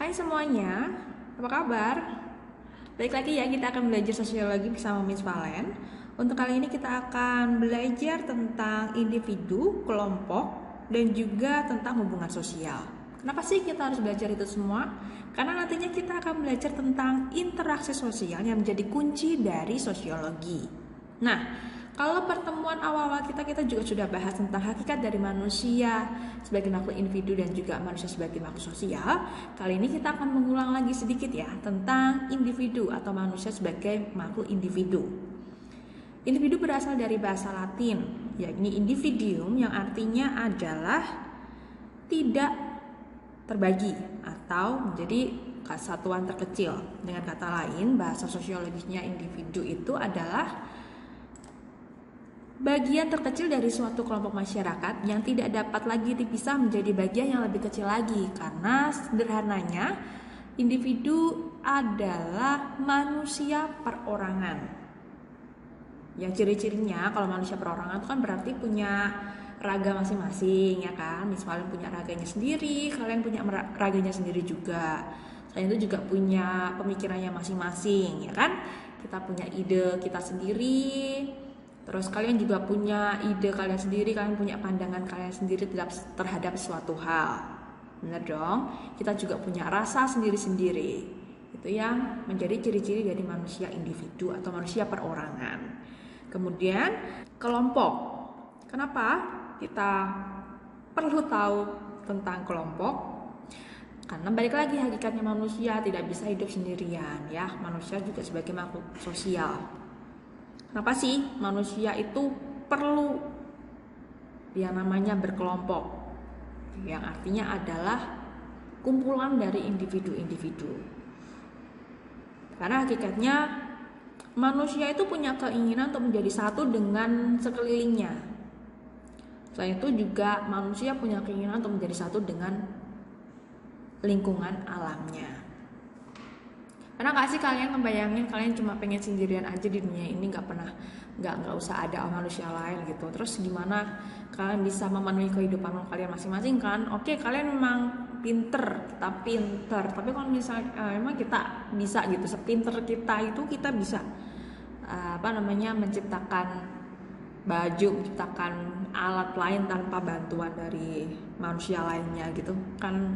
Hai semuanya, apa kabar? Baik lagi ya, kita akan belajar sosiologi bersama Miss Valen. Untuk kali ini kita akan belajar tentang individu, kelompok, dan juga tentang hubungan sosial. Kenapa sih kita harus belajar itu semua? Karena nantinya kita akan belajar tentang interaksi sosial yang menjadi kunci dari sosiologi. Nah, kalau pertemuan awal-awal kita juga sudah bahas tentang hakikat dari manusia sebagai makhluk individu dan juga manusia sebagai makhluk sosial. Kali ini kita akan mengulang lagi sedikit ya tentang individu atau manusia sebagai makhluk individu. Individu berasal dari bahasa Latin, yakni individuum yang artinya adalah tidak terbagi atau menjadi kesatuan terkecil. Dengan kata lain, bahasa sosiologisnya individu itu adalah bagian terkecil dari suatu kelompok masyarakat yang tidak dapat lagi dipisah menjadi bagian yang lebih kecil lagi. Karena sederhananya individu adalah manusia perorangan. Yang ciri-cirinya kalau manusia perorangan itu kan berarti punya raga masing-masing ya kan. Misalnya punya raganya sendiri, kalian punya raganya sendiri juga. Selain itu juga punya pemikirannya masing-masing ya kan. Kita punya ide kita sendiri. Terus kalian juga punya ide kalian sendiri, kalian punya pandangan kalian sendiri terhadap suatu hal. Benar dong? Kita juga punya rasa sendiri-sendiri. Itu yang menjadi ciri-ciri dari manusia individu atau manusia perorangan. Kemudian kelompok. Kenapa kita perlu tahu tentang kelompok? Karena balik lagi hakikatnya manusia tidak bisa hidup sendirian ya. Manusia juga sebagai makhluk sosial. Kenapa sih manusia itu perlu yang namanya berkelompok? Yang artinya adalah kumpulan dari individu-individu. Karena hakikatnya manusia itu punya keinginan untuk menjadi satu dengan sekelilingnya. Selain itu juga manusia punya keinginan untuk menjadi satu dengan lingkungan alamnya. Karena nggak sih kalian ngebayangin kalian cuma pengen sendirian aja di dunia ini, nggak usah ada manusia lain gitu. Terus gimana kalian bisa memenuhi kehidupan kalian masing-masing kan? Oke, kalian memang kita pinter, tapi kalau misalnya memang kita bisa gitu, sepinter kita itu kita bisa menciptakan baju, menciptakan alat lain tanpa bantuan dari manusia lainnya gitu kan.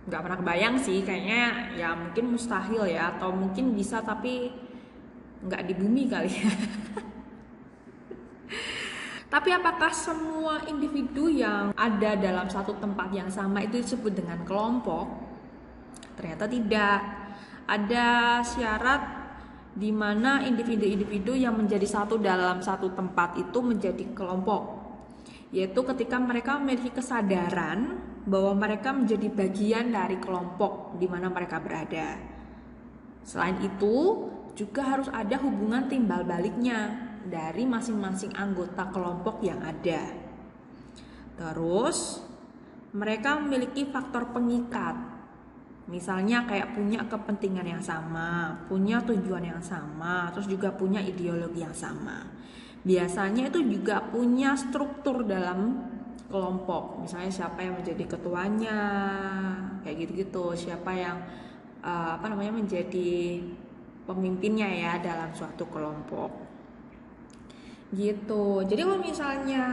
Gak pernah kebayang sih, kayaknya ya mungkin mustahil ya, atau mungkin bisa tapi gak di bumi kali ya. Tapi apakah semua individu yang ada dalam satu tempat yang sama itu disebut dengan kelompok? Ternyata tidak. Ada syarat di mana individu-individu yang menjadi satu dalam satu tempat itu menjadi kelompok, yaitu ketika mereka memiliki kesadaran bahwa mereka menjadi bagian dari kelompok di mana mereka berada. Selain itu, juga harus ada hubungan timbal baliknya dari masing-masing anggota kelompok yang ada. Terus, mereka memiliki faktor pengikat. Misalnya kayak punya kepentingan yang sama, punya tujuan yang sama, terus juga punya ideologi yang sama. Biasanya itu juga punya struktur dalam kelompok, misalnya siapa yang menjadi ketuanya, kayak gitu-gitu, siapa yang menjadi pemimpinnya ya dalam suatu kelompok, gitu. Jadi kalau misalnya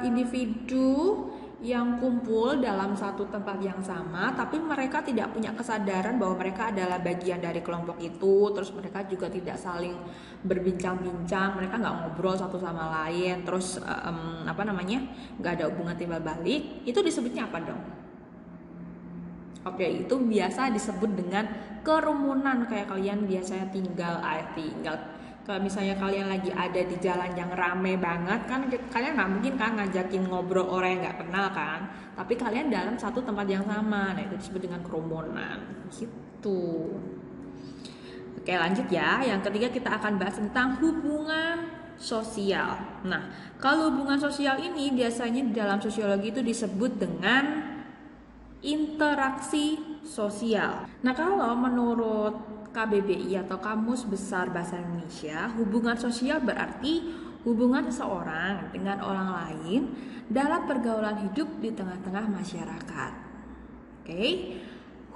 individu yang kumpul dalam satu tempat yang sama, tapi mereka tidak punya kesadaran bahwa mereka adalah bagian dari kelompok itu, terus mereka juga tidak saling berbincang-bincang, mereka nggak ngobrol satu sama lain, terus nggak ada hubungan timbal balik, itu disebutnya apa dong? Oke, itu biasa disebut dengan kerumunan. Kayak kalian biasanya tinggal kalau misalnya kalian lagi ada di jalan yang rame banget kan, kalian nggak mungkin kan ngajakin ngobrol orang yang nggak kenal kan, tapi kalian dalam satu tempat yang sama. Nah, itu disebut dengan kerumunan gitu. Oke, lanjut ya. Yang ketiga kita akan bahas tentang hubungan sosial. Nah, kalau hubungan sosial ini biasanya dalam sosiologi itu disebut dengan interaksi sosial. Nah, kalau menurut KBBI atau Kamus Besar Bahasa Indonesia, hubungan sosial berarti hubungan seseorang dengan orang lain dalam pergaulan hidup di tengah-tengah masyarakat. Oke.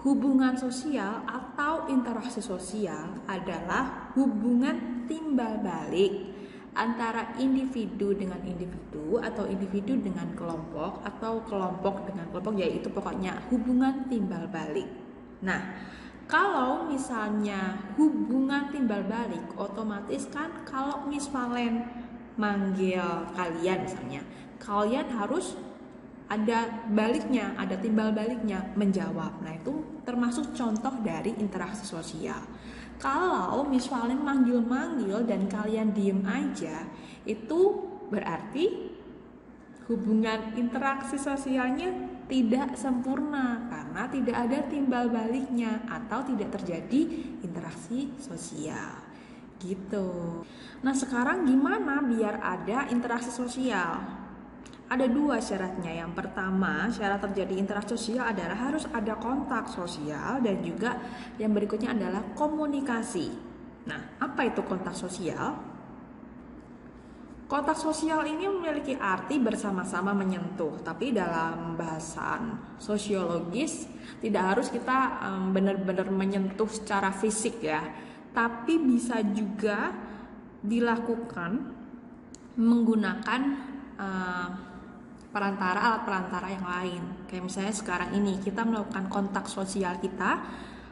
Hubungan sosial atau interaksi sosial adalah hubungan timbal balik antara individu dengan individu atau individu dengan kelompok atau kelompok dengan kelompok, yaitu pokoknya hubungan timbal balik. Nah, kalau misalnya hubungan timbal balik, otomatis kan kalau Miss Valen manggil kalian misalnya, kalian harus ada baliknya, ada timbal baliknya, menjawab. Nah, itu termasuk contoh dari interaksi sosial. Kalau Miss Valen manggil-manggil dan kalian diem aja, itu berarti hubungan interaksi sosialnya tidak sempurna karena tidak ada timbal baliknya atau tidak terjadi interaksi sosial. Gitu. Nah, sekarang gimana biar ada interaksi sosial? Ada 2 syaratnya. Yang pertama, syarat terjadi interaksi sosial adalah harus ada kontak sosial, dan juga yang berikutnya adalah komunikasi. Nah, apa itu kontak sosial? Kontak sosial ini memiliki arti bersama-sama menyentuh, tapi dalam bahasan sosiologis tidak harus kita benar-benar menyentuh secara fisik ya, tapi bisa juga dilakukan menggunakan alat perantara yang lain. Kayak misalnya sekarang ini kita melakukan kontak sosial kita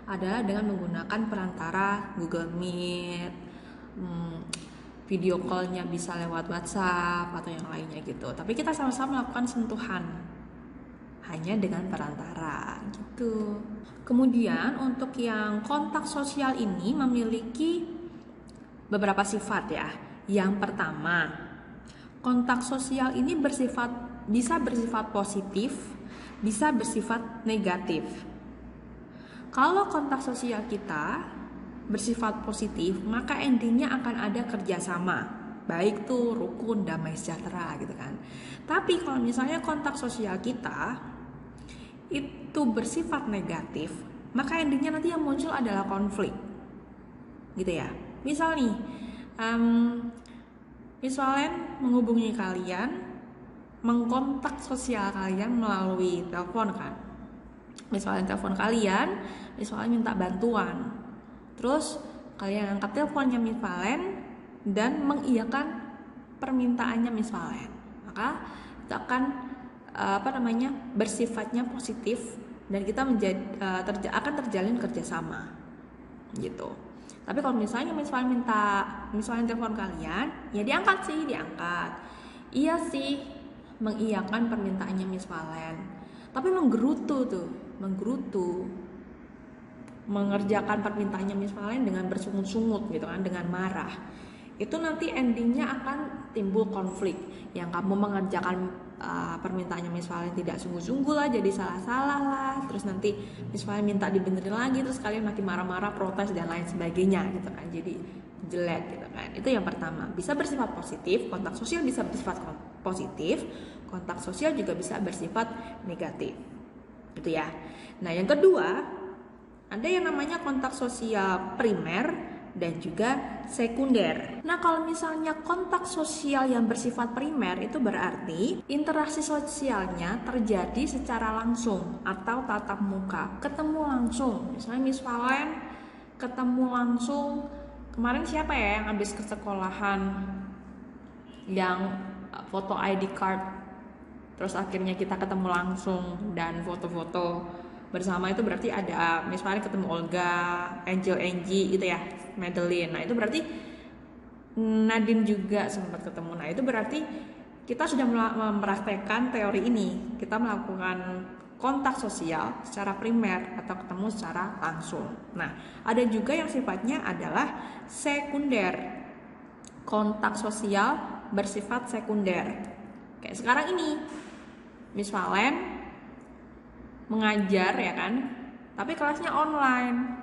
adalah dengan menggunakan perantara Google Meet, video call-nya bisa lewat WhatsApp atau yang lainnya gitu. Tapi kita sama-sama melakukan sentuhan hanya dengan perantara gitu. Kemudian untuk yang kontak sosial ini memiliki beberapa sifat ya. Yang pertama, kontak sosial ini bisa bersifat positif, bisa bersifat negatif. Kalau kontak sosial kita bersifat positif, maka endingnya akan ada kerjasama, baik tuh rukun, damai sejahtera gitu kan. Tapi kalau misalnya kontak sosial kita itu bersifat negatif, maka endingnya nanti yang muncul adalah konflik gitu ya. Misal nih, Miss Valen menghubungi kalian, mengkontak sosial kalian melalui telepon kan. Miss Valen telepon kalian, Miss Valen minta bantuan. Terus kalian angkat teleponnya Miss Valen dan mengiyakan permintaannya Miss Valen. Maka itu akan bersifatnya positif dan kita akan terjalin kerjasama gitu. Tapi kalau misalnya Miss Valen telepon kalian, ya diangkat. Iya sih, mengiyakan permintaannya Miss Valen, tapi menggerutu, mengerjakan permintaannya Miss Valen dengan bersungut-sungut gitu kan, dengan marah. Itu nanti endingnya akan timbul konflik. Yang kamu mengerjakan permintaannya Miss Valen tidak sungguh-sungguh lah, jadi salah-salah lah. Terus nanti Miss Valen minta dibenerin lagi, terus kalian nanti marah-marah, protes dan lain sebagainya gitu kan. Jadi jelek gitu kan. Itu yang pertama. Bisa bersifat positif, kontak sosial bisa bersifat positif, kontak sosial juga bisa bersifat negatif. Gitu ya. Nah, yang kedua, ada yang namanya kontak sosial primer dan juga sekunder. Nah, kalau misalnya kontak sosial yang bersifat primer itu berarti interaksi sosialnya terjadi secara langsung atau tatap muka, ketemu langsung. Misalnya Miss Valen ketemu langsung, kemarin siapa ya yang habis ke sekolahan yang foto ID card, terus akhirnya kita ketemu langsung dan foto-foto bersama. Itu berarti ada Miss Valen ketemu Olga, Angie gitu ya, Madeline. Nah, itu berarti Nadine juga sempat ketemu. Nah, itu berarti kita sudah mempraktekkan teori ini. Kita melakukan kontak sosial secara primer atau ketemu secara langsung. Nah, ada juga yang sifatnya adalah sekunder. Kontak sosial bersifat sekunder. Kayak sekarang ini Miss Valen mengajar ya kan, tapi kelasnya online.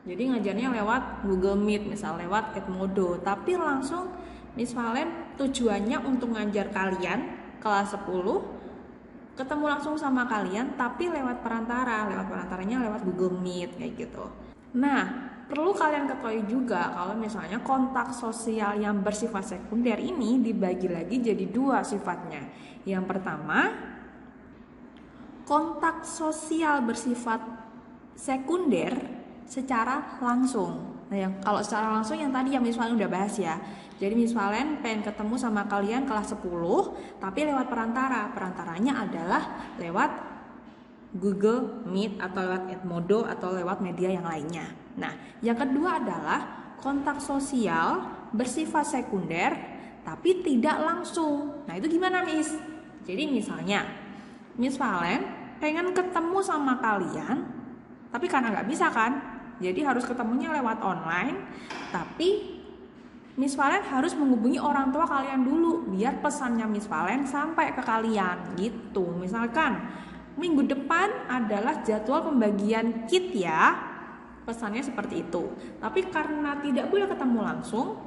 Jadi ngajarnya lewat Google Meet, misal lewat Edmodo. Tapi langsung Miss Valen tujuannya untuk ngajar kalian kelas 10, ketemu langsung sama kalian, tapi lewat perantaranya lewat Google Meet kayak gitu. Nah, perlu kalian ketahui juga kalau misalnya kontak sosial yang bersifat sekunder ini dibagi lagi jadi 2 sifatnya. Yang pertama, kontak sosial bersifat sekunder secara langsung. Nah, yang kalau secara langsung yang tadi yang Miss Valen udah bahas ya. Jadi Miss Valen pengen ketemu sama kalian kelas 10 tapi lewat perantara. Perantaranya adalah lewat Google Meet atau lewat Edmodo atau lewat media yang lainnya. Nah, yang kedua adalah kontak sosial bersifat sekunder tapi tidak langsung. Nah, itu gimana, Miss? Jadi misalnya Miss Valen pengen ketemu sama kalian tapi karena nggak bisa kan, jadi harus ketemunya lewat online. Tapi Miss Valen harus menghubungi orang tua kalian dulu biar pesannya Miss Valen sampai ke kalian gitu. Misalkan minggu depan adalah jadwal pembagian kit ya, pesannya seperti itu. Tapi karena tidak boleh ketemu langsung,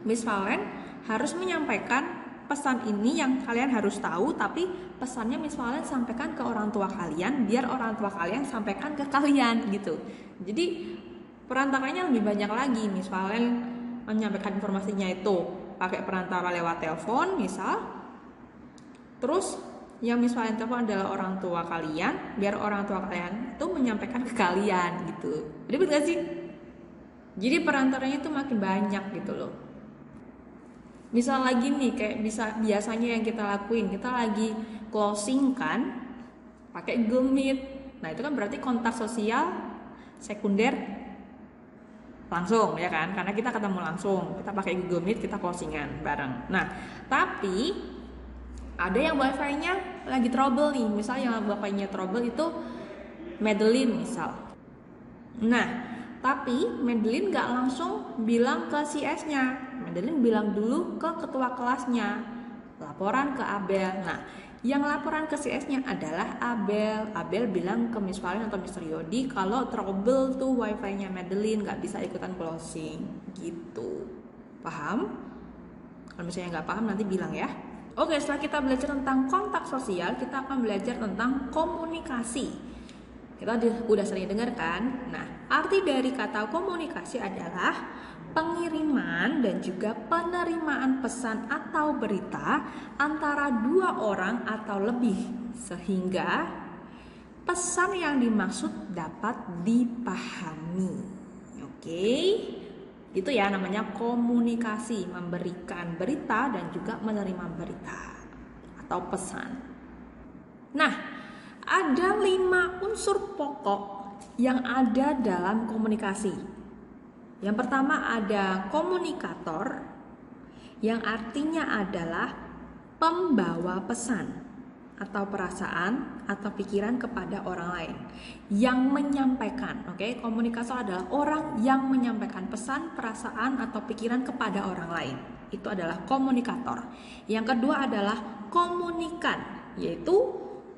Miss Valen harus menyampaikan pesan ini yang kalian harus tahu, tapi pesannya Miss Valen sampaikan ke orang tua kalian biar orang tua kalian sampaikan ke kalian gitu. Jadi perantaranya lebih banyak lagi. Miss Valen menyampaikan informasinya itu pakai perantara lewat telepon misal. Terus yang Miss Valen telepon adalah orang tua kalian biar orang tua kalian itu menyampaikan ke kalian gitu. Ribet gak sih? Jadi perantaranya itu makin banyak gitu loh. Misal lagi nih kayak biasanya yang kita lakuin, kita lagi closing kan pakai Google Meet. Nah, itu kan berarti kontak sosial sekunder langsung ya kan, karena kita ketemu langsung, kita pakai Google Meet, kita closingan bareng. Nah, tapi ada yang wifi-nya lagi trouble nih, misal yang wifi-nya trouble itu Madeline misal. Nah, tapi Madeline gak langsung bilang ke CS-nya, Madeline bilang dulu ke ketua kelasnya, laporan ke Abel. Nah, yang laporan ke CS-nya adalah Abel. Abel bilang ke Miss Valen atau Mr. Yodi kalau trouble tuh wifi-nya Madeline gak bisa ikutan closing gitu. Paham? Kalau misalnya gak paham nanti bilang ya. Oke, setelah kita belajar tentang kontak sosial, kita akan belajar tentang komunikasi. Kita udah sering dengar kan? Nah, arti dari kata komunikasi adalah pengiriman dan juga penerimaan pesan atau berita antara dua orang atau lebih sehingga pesan yang dimaksud dapat dipahami. Oke? Itu ya namanya komunikasi, memberikan berita dan juga menerima berita atau pesan. Nah, ada 5 unsur pokok yang ada dalam komunikasi. Yang pertama ada komunikator, yang artinya adalah pembawa pesan atau perasaan atau pikiran kepada orang lain yang menyampaikan. Oke, komunikator adalah orang yang menyampaikan pesan, perasaan atau pikiran kepada orang lain. Itu adalah komunikator. Yang kedua adalah komunikan, yaitu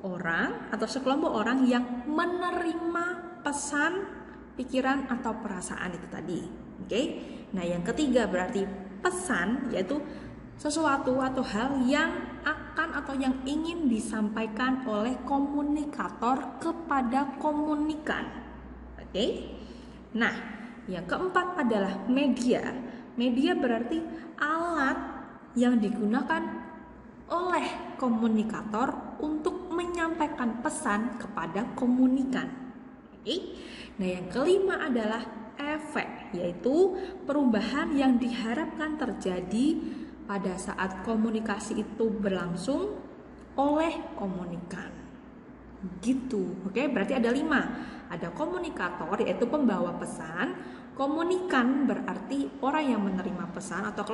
orang atau sekelompok orang yang menerima pesan, pikiran atau perasaan itu tadi. Oke. Nah, yang ketiga berarti pesan, yaitu sesuatu atau hal yang akan atau yang ingin disampaikan oleh komunikator kepada komunikan. Oke. Nah, yang keempat adalah media. Media berarti alat yang digunakan oleh komunikator untuk menyampaikan pesan kepada komunikan. Oke. Nah, yang kelima adalah efek, yaitu perubahan yang diharapkan terjadi pada saat komunikasi itu berlangsung oleh komunikan. Gitu. Oke, berarti ada 5. Ada komunikator, yaitu pembawa pesan. Komunikan berarti orang yang menerima pesan atau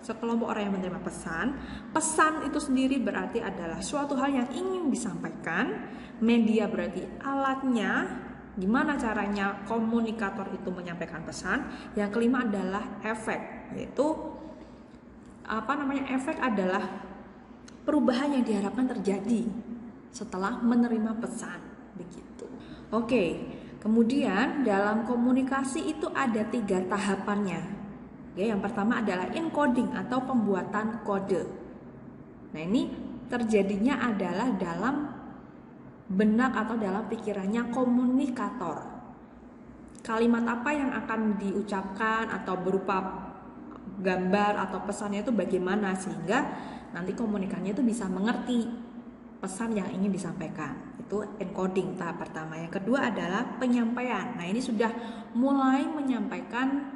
sekelompok orang yang menerima pesan. Pesan itu sendiri berarti adalah suatu hal yang ingin disampaikan. Media berarti alatnya, gimana caranya komunikator itu menyampaikan pesan. Yang kelima adalah efek, yaitu efek adalah perubahan yang diharapkan terjadi setelah menerima pesan, begitu. Oke, kemudian dalam komunikasi itu ada 3 tahapannya. Oke, yang pertama adalah encoding atau pembuatan kode. Nah, ini terjadinya adalah dalam benak atau dalam pikirannya komunikator. Kalimat apa yang akan diucapkan atau berupa gambar atau pesannya itu bagaimana sehingga nanti komunikannya itu bisa mengerti pesan yang ingin disampaikan. Itu encoding tahap pertama. Yang kedua adalah penyampaian. Nah, ini sudah mulai menyampaikan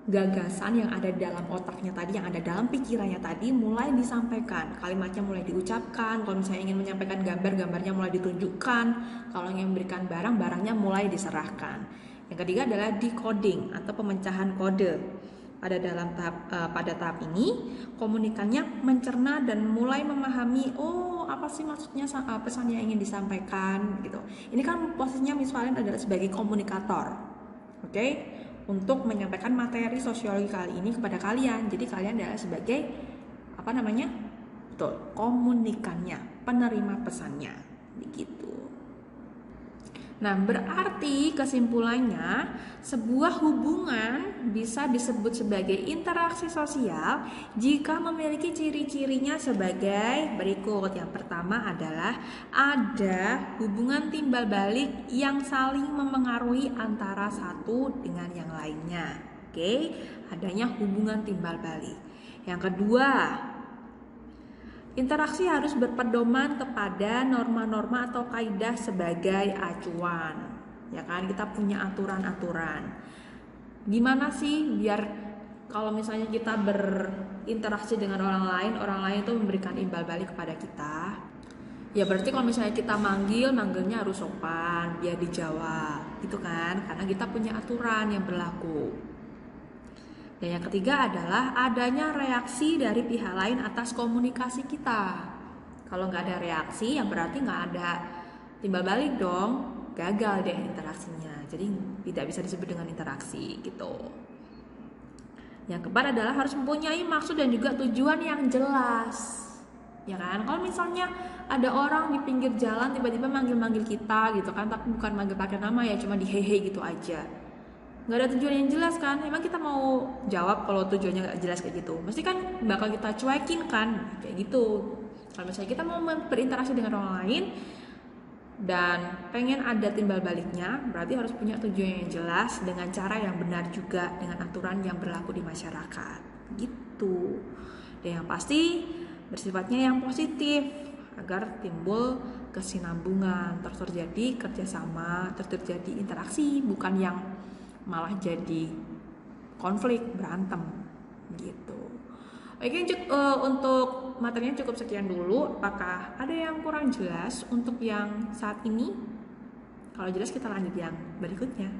gagasan yang ada di dalam otaknya tadi, yang ada dalam pikirannya tadi, mulai disampaikan. Kalimatnya mulai diucapkan. Kalau misalnya ingin menyampaikan gambar, gambarnya mulai ditunjukkan. Kalau ingin memberikan barang, barangnya mulai diserahkan. Yang ketiga adalah decoding atau pemecahan kode. Pada tahap ini komunikannya mencerna dan mulai memahami, oh apa sih maksudnya pesan yang ingin disampaikan gitu. Ini kan posisinya Miss Valen adalah sebagai komunikator, oke? Untuk menyampaikan materi sosiologi kali ini kepada kalian. Jadi kalian adalah sebagai betul, komunikannya, penerima pesannya, begitu. Nah, berarti kesimpulannya sebuah hubungan bisa disebut sebagai interaksi sosial jika memiliki ciri-cirinya sebagai berikut. Yang pertama adalah ada hubungan timbal balik yang saling memengaruhi antara satu dengan yang lainnya. Oke, adanya hubungan timbal balik. Yang kedua, interaksi harus berpedoman kepada norma-norma atau kaidah sebagai acuan. Ya kan, kita punya aturan-aturan. Gimana sih biar kalau misalnya kita berinteraksi dengan orang lain itu memberikan imbal balik kepada kita. Ya berarti kalau misalnya kita manggilnya harus sopan, biar dijawab, gitu kan? Karena kita punya aturan yang berlaku. Dan yang ketiga adalah adanya reaksi dari pihak lain atas komunikasi kita. Kalau nggak ada reaksi, ya berarti nggak ada timbal balik dong, gagal deh interaksinya. Jadi tidak bisa disebut dengan interaksi gitu. Yang keempat adalah harus mempunyai maksud dan juga tujuan yang jelas. Ya kan? Kalau misalnya ada orang di pinggir jalan tiba-tiba manggil-manggil kita gitu kan, tapi bukan manggil pakai nama ya, cuma dihehe gitu aja. Nggak ada tujuan yang jelas kan, emang kita mau jawab kalau tujuannya nggak jelas kayak gitu? Mesti kan bakal kita cuekin kan, kayak gitu. Kalau misalnya kita mau berinteraksi dengan orang lain dan pengen ada timbal baliknya, berarti harus punya tujuan yang jelas dengan cara yang benar juga, dengan aturan yang berlaku di masyarakat gitu. Dan yang pasti bersifatnya yang positif agar timbul kesinambungan, terus terjadi kerjasama, terus terjadi interaksi, bukan yang malah jadi konflik, berantem gitu. Oke, untuk materinya cukup sekian dulu. Apakah ada yang kurang jelas untuk yang saat ini? Kalau jelas kita lanjut yang berikutnya.